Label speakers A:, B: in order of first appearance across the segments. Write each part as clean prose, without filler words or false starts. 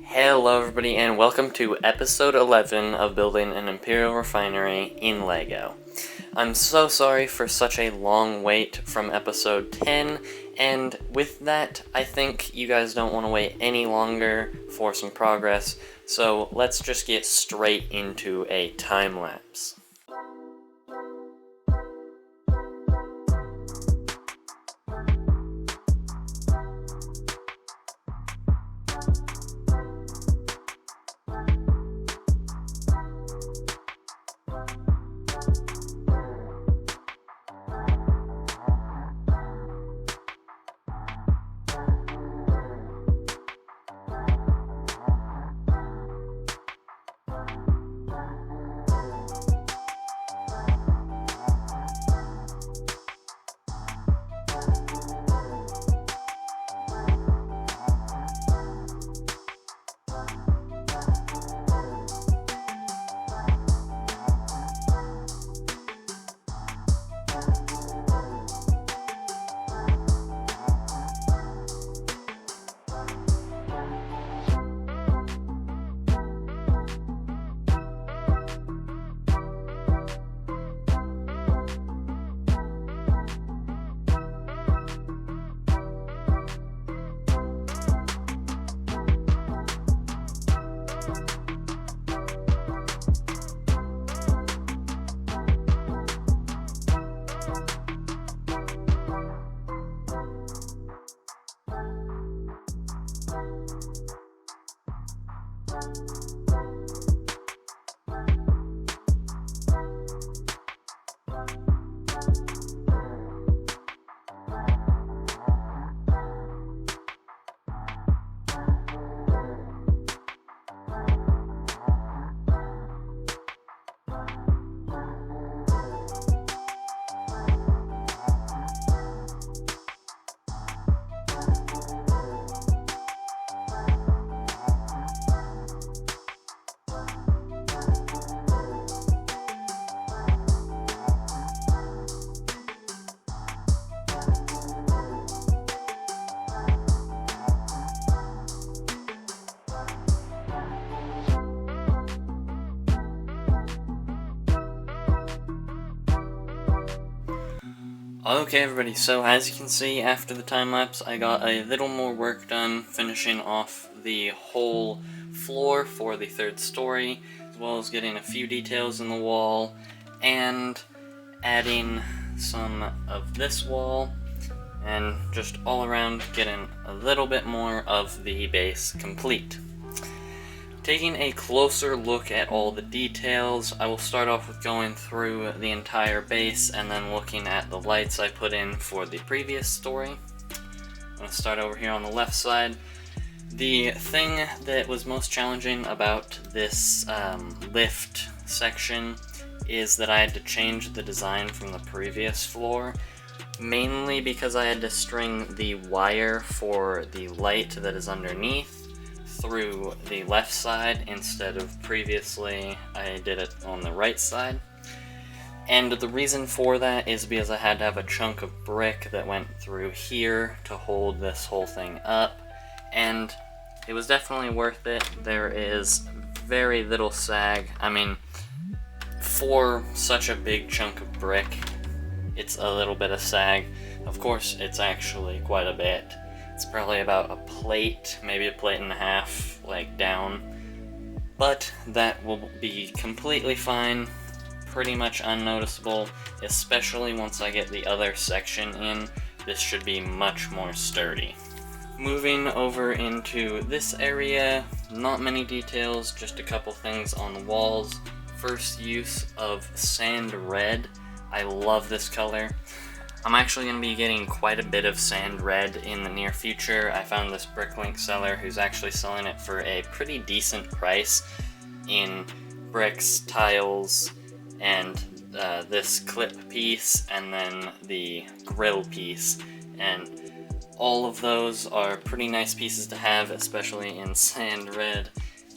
A: Hello everybody and welcome to episode 11 of building an Imperial Refinery in LEGO. I'm so sorry for such a long wait from episode 10, and with that, I think you guys don't want to wait any longer for some progress, so let's just get straight into a time lapse. Okay everybody, so as you can see after the time lapse, I got a little more work done finishing off the whole floor for the third story, as well as getting a few details in the wall, and adding some of this wall, and just all around getting a little bit more of the base complete. Taking a closer look at all the details, I will start off with going through the entire base and then looking at the lights I put in for the previous story. I'm going to start over here on the left side. The thing that was most challenging about this lift section is that I had to change the design from the previous floor, mainly because I had to string the wire for the light that is underneath through the left side instead of previously I did it on the right side. And the reason for that is because I had to have a chunk of brick that went through here to hold this whole thing up, and it was definitely worth it. There is very little sag. I mean, for such a big chunk of brick, it's a little bit of sag. Of course, it's actually quite a bit. It's probably about a plate, maybe a plate and a half, like down. But that will be completely fine, pretty much unnoticeable, especially once I get the other section in. This should be much more sturdy. Moving over into this area, not many details, just a couple things on the walls. First use of sand red. I love this color. I'm actually going to be getting quite a bit of sand red in the near future. I found this Bricklink seller who's actually selling it for a pretty decent price in bricks, tiles, and this clip piece, and then the grill piece. And all of those are pretty nice pieces to have, especially in sand red.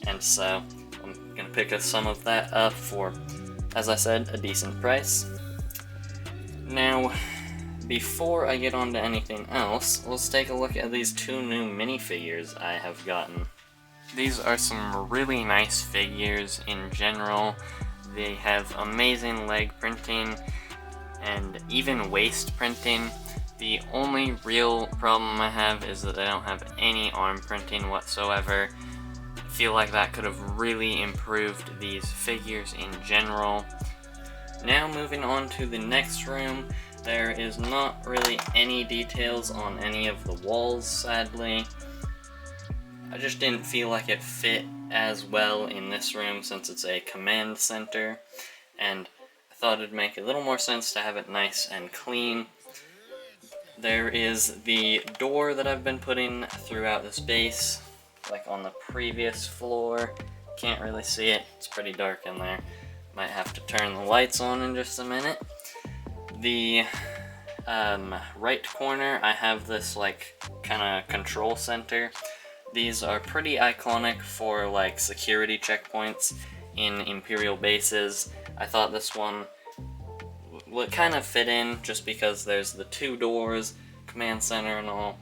A: And so I'm going to pick up some of that up for, as I said, a decent price. Now, before I get on to anything else, let's take a look at these two new minifigures I have gotten. These are some really nice figures in general. They have amazing leg printing and even waist printing. The only real problem I have is that I don't have any arm printing whatsoever. I feel like that could have really improved these figures in general. Now moving on to the next room, there is not really any details on any of the walls, sadly. I just didn't feel like it fit as well in this room since it's a command center, and I thought it'd make a little more sense to have it nice and clean. There is the door that I've been putting throughout this base, like on the previous floor. Can't really see it, it's pretty dark in there. Might have to turn the lights on in just a minute. The right corner, I have this like kind of control center. These are pretty iconic for like security checkpoints in Imperial bases. I thought this one would kind of fit in just because there's the two doors, command center and all.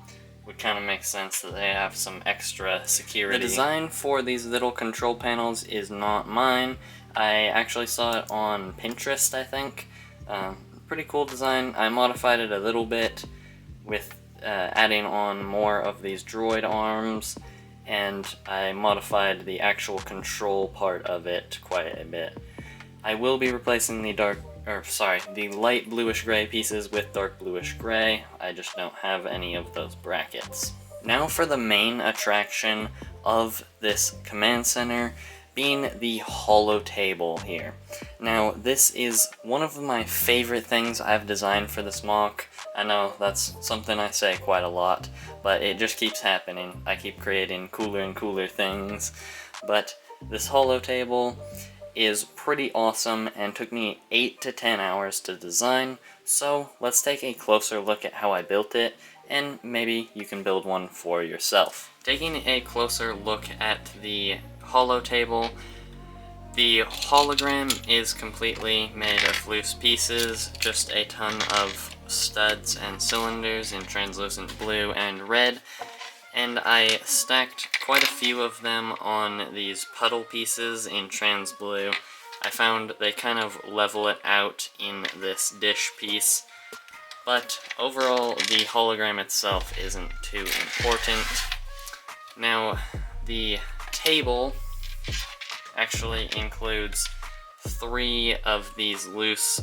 A: Would kind of make sense that they have some extra security. The design for these little control panels is not mine. I actually saw it on Pinterest, I think. Pretty cool design. I modified it a little bit with adding on more of these droid arms, and I modified the actual control part of it quite a bit. I will be replacing the light bluish gray pieces with dark bluish gray. I just don't have any of those brackets. Now for the main attraction of this command center, being the holo table here. Now this is one of my favorite things I've designed for this mock. I know that's something I say quite a lot, but it just keeps happening. I keep creating cooler and cooler things. But this holo table is pretty awesome and took me 8 to 10 hours to design, so let's take a closer look at how I built it, and maybe you can build one for yourself. Taking a closer look at the holo table, the hologram is completely made of loose pieces, just a ton of studs and cylinders in translucent blue and red, and I stacked quite a few of them on these puddle pieces in trans blue. I found they kind of level it out in this dish piece, but overall the hologram itself isn't too important. Now, the table actually includes 3 of these loose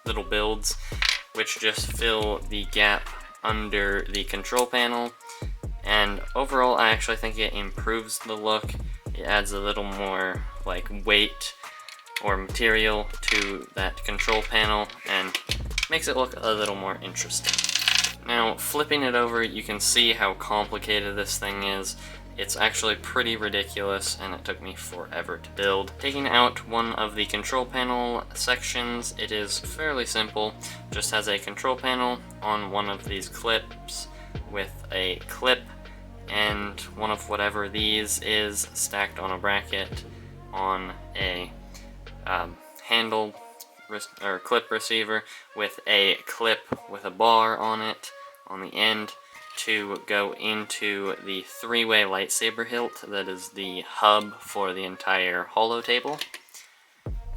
A: little builds, which just fill the gap under the control panel, and overall I actually think it improves the look. It adds a little more like weight or material to that control panel and makes it look a little more interesting. Now flipping it over, you can see how complicated this thing is. It's actually pretty ridiculous and it took me forever to build. Taking out one of the control panel sections, it is fairly simple. Just has a control panel on one of these clips with a clip and one of whatever these is stacked on a bracket on a handle or clip receiver with a clip with a bar on it on the end to go into the 3-way lightsaber hilt that is the hub for the entire holo table.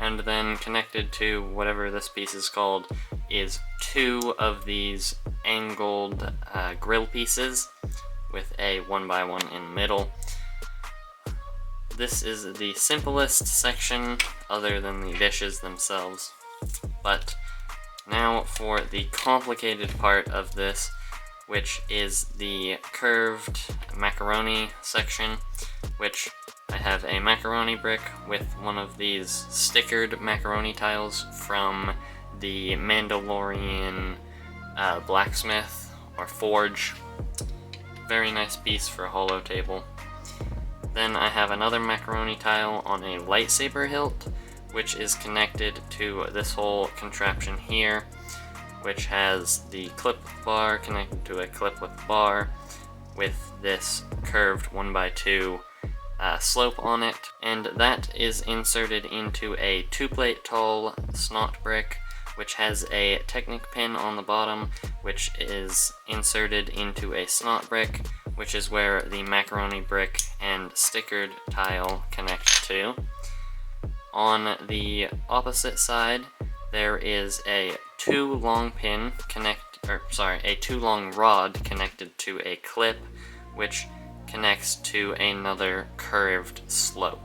A: And then connected to whatever this piece is called is 2 of these angled grill pieces with a 1x1 in the middle. This is the simplest section other than the dishes themselves. But now for the complicated part of this, which is the curved macaroni section, which I have a macaroni brick with one of these stickered macaroni tiles from the Mandalorian blacksmith or forge. Very nice piece for a holo table. Then I have another macaroni tile on a lightsaber hilt, which is connected to this whole contraption here, which has the clip bar connected to a clip with bar with this curved 1x2 slope on it, and that is inserted into a 2-plate tall snot brick, which has a Technic pin on the bottom, which is inserted into a snot brick which is where the macaroni brick and stickered tile connect to. On the opposite side, there is a two long rod connected to a clip, which connects to another curved slope.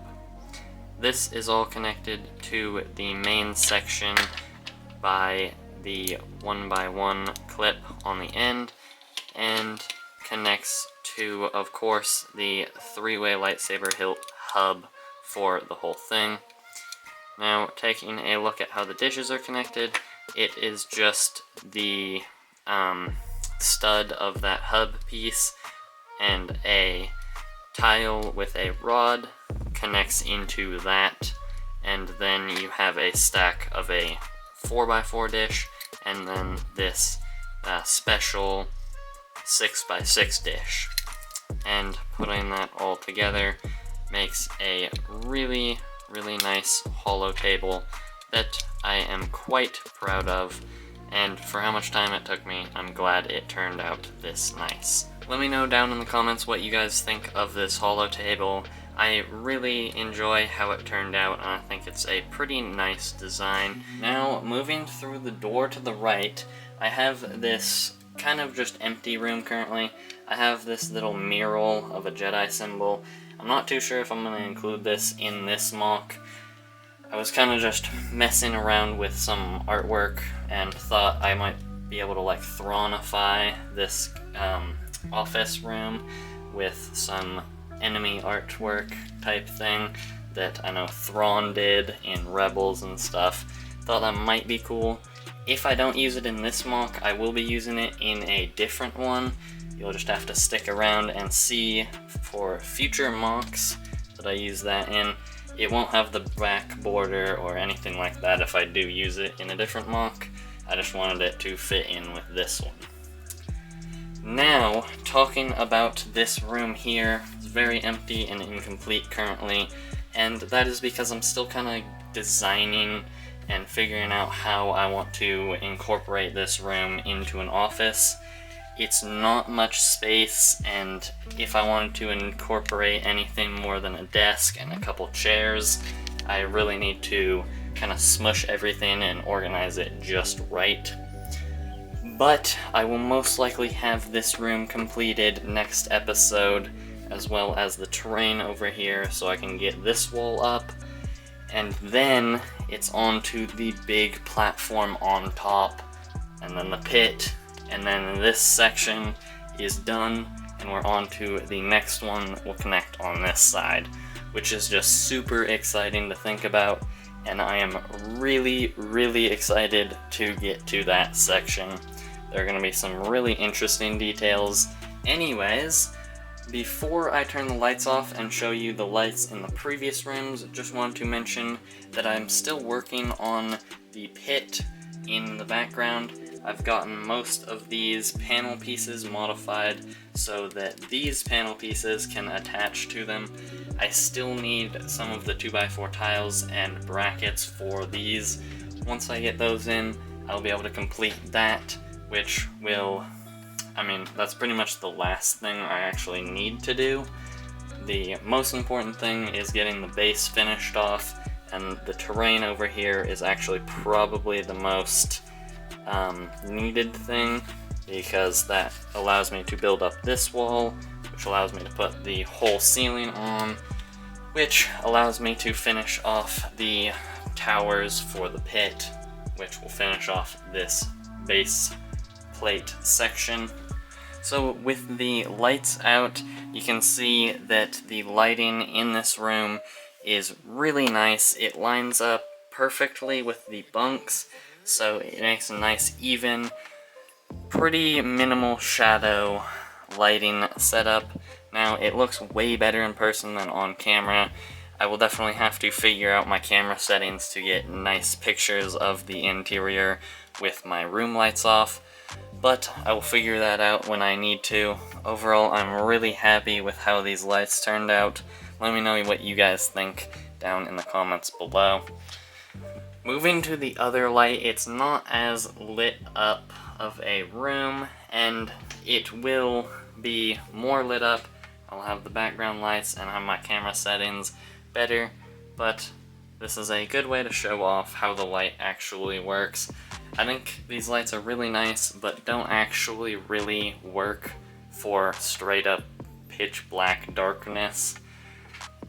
A: This is all connected to the main section by the 1x1 clip on the end, and connects to, of course, the three-way lightsaber hilt hub for the whole thing. Now, taking a look at how the dishes are connected, it is just the stud of that hub piece, and a tile with a rod connects into that, and then you have a stack of a 4x4 dish, and then this special 6x6 dish. And putting that all together makes a really nice holo table that I am quite proud of, and for how much time it took me, I'm glad it turned out this nice. Let me know down in the comments what you guys think of this holo table. I really enjoy how it turned out, and I think it's a pretty nice design. Now, moving through the door to the right, I have this kind of just empty room currently. I have this little mural of a Jedi symbol. I'm not too sure if I'm going to include this in this mock. I was kind of just messing around with some artwork and thought I might be able to like Thronify this office room with some enemy artwork type thing that I know Thrawn did in Rebels and stuff. Thought that might be cool. If I don't use it in this mock, I will be using it in a different one. You'll just have to stick around and see for future mocks that I use that in. It won't have the back border or anything like that if I do use it in a different mock. I just wanted it to fit in with this one. Now, talking about this room here, it's very empty and incomplete currently, and that is because I'm still kind of designing and figuring out how I want to incorporate this room into an office. It's not much space, and if I wanted to incorporate anything more than a desk and a couple chairs, I really need to kind of smush everything and organize it just right. But I will most likely have this room completed next episode, as well as the terrain over here, so I can get this wall up, and then it's onto the big platform on top, and then the pit, and then this section is done, and we're on to the next one that will connect on this side, which is just super exciting to think about, and I am really excited to get to that section. There are going to be some really interesting details. Anyways, before I turn the lights off and show you the lights in the previous rooms, just wanted to mention that I'm still working on the pit in the background. I've gotten most of these panel pieces modified so that these panel pieces can attach to them. I still need some of the 2x4 tiles and brackets for these. Once I get those in, I'll be able to complete that, which will, that's pretty much the last thing I actually need to do. The most important thing is getting the base finished off, and the terrain over here is actually probably the most needed thing, because that allows me to build up this wall, which allows me to put the whole ceiling on, which allows me to finish off the towers for the pit, which will finish off this base plate section. So with the lights out, you can see that the lighting in this room is really nice. It lines up perfectly with the bunks, so it makes a nice even, pretty minimal shadow lighting setup. Now, it looks way better in person than on camera. I will definitely have to figure out my camera settings to get nice pictures of the interior with my room lights off, but I will figure that out when I need to. Overall, I'm really happy with how these lights turned out. Let me know what you guys think down in the comments below. Moving to the other light, it's not as lit up of a room, and it will be more lit up. I'll have the background lights and have my camera settings better, but this is a good way to show off how the light actually works. I think these lights are really nice, but don't actually really work for straight up pitch black darkness.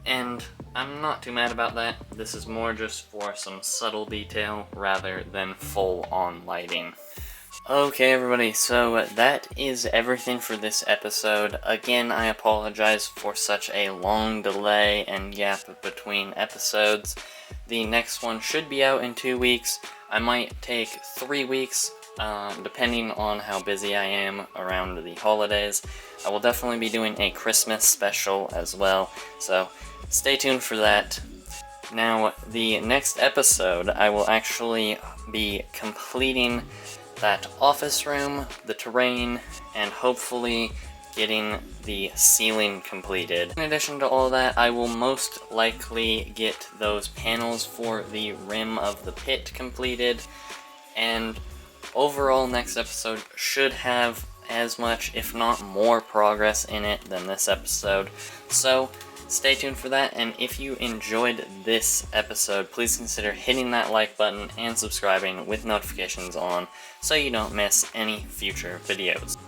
A: And I'm not too mad about that. This is more just for some subtle detail rather than full on lighting. Okay everybody, so that is everything for this episode. Again, I apologize for such a long delay and gap between episodes. The next one should be out in 2 weeks. I might take 3 weeks, depending on how busy I am around the holidays. I will definitely be doing a Christmas special as well, so stay tuned for that. Now, the next episode, I will actually be completing that office room, the terrain, and hopefully getting the ceiling completed. In addition to all that, I will most likely get those panels for the rim of the pit completed, and overall next episode should have as much, if not more, progress in it than this episode. So stay tuned for that, and if you enjoyed this episode, please consider hitting that like button and subscribing with notifications on so you don't miss any future videos.